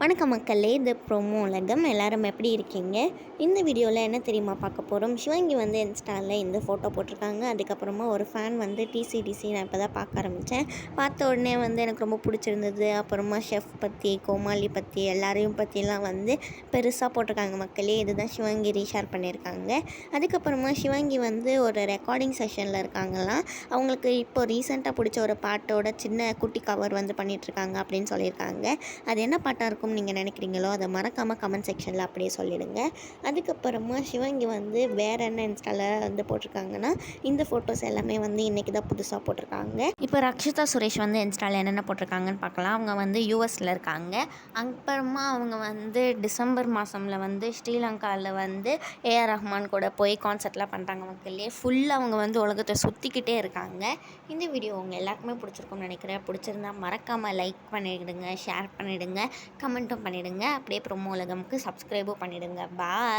வணக்கம் மக்களே, இது ப்ரோமோ உலகம். எல்லாரும் எப்படி இருக்கீங்க? இந்த வீடியோவில் என்ன தெரியுமா பார்க்க போகிறோம்? சிவங்கி வந்து இன்ஸ்டாவில் இந்த ஃபோட்டோ போட்டிருக்காங்க. அதுக்கப்புறமா ஒரு ஃபேன் வந்து டிசி நான் இப்போ தான் பார்க்க ஆரம்பித்தேன். பார்த்த உடனே வந்து எனக்கு ரொம்ப பிடிச்சிருந்தது. அப்புறமா ஷெஃப் பற்றி, கோமாளி பற்றி, எல்லாரையும் பற்றிலாம் வந்து பெருசாக போட்டிருக்காங்க மக்களே. இதுதான் சிவங்கி ரீஷேர் பண்ணியிருக்காங்க. அதுக்கப்புறமா சிவங்கி வந்து ஒரு ரெக்கார்டிங் செஷனில் இருக்காங்களாம். அவங்களுக்கு இப்போ ரீசெண்டாக பிடிச்ச ஒரு பாட்டோட சின்ன குட்டி கவர் வந்து பண்ணிகிட்ருக்காங்க அப்படின்னு சொல்லியிருக்காங்க. அது என்ன பாட்டாக இருக்கும் நீங்கள் நினைக்கிறீங்களோ அதை மறக்காமல் கமெண்ட் செக்ஷனில் அப்படியே சொல்லிடுங்க. அதுக்கப்புறமா சிவங்கி வந்து வேறு என்ன இன்ஸ்டாவில் வந்து போட்டிருக்காங்கன்னா, இந்த ஃபோட்டோஸ் எல்லாமே வந்து இன்றைக்கி தான் புதுசாக போட்டிருக்காங்க. இப்போ ரக்ஷிதா சுரேஷ் வந்து இன்ஸ்டாவில் என்னென்ன போட்டிருக்காங்கன்னு பார்க்கலாம். அவங்க வந்து யூஎஸில் இருக்காங்க. அப்புறமா அவங்க வந்து டிசம்பர் மாதமில் வந்து ஸ்ரீலங்காவில் வந்து ஏஆர் ரஹ்மான் கூட போய் கான்சர்ட்லாம் பண்ணுறாங்க மக்களே. ஃபுல்லாக அவங்க வந்து உலகத்தை சுற்றிக்கிட்டே இருக்காங்க. இந்த வீடியோ உங்கள் எல்லாருக்குமே பிடிச்சிருக்கும்னு நினைக்கிறேன். பிடிச்சிருந்தா மறக்காமல் லைக் பண்ணிவிடுங்க, ஷேர் பண்ணிவிடுங்க, கமெண்ட்டும் பண்ணிவிடுங்க. அப்படியே ப்ரோமோ உலகம்க்கு சப்ஸ்கிரைபும் பண்ணிவிடுங்க. பாய்.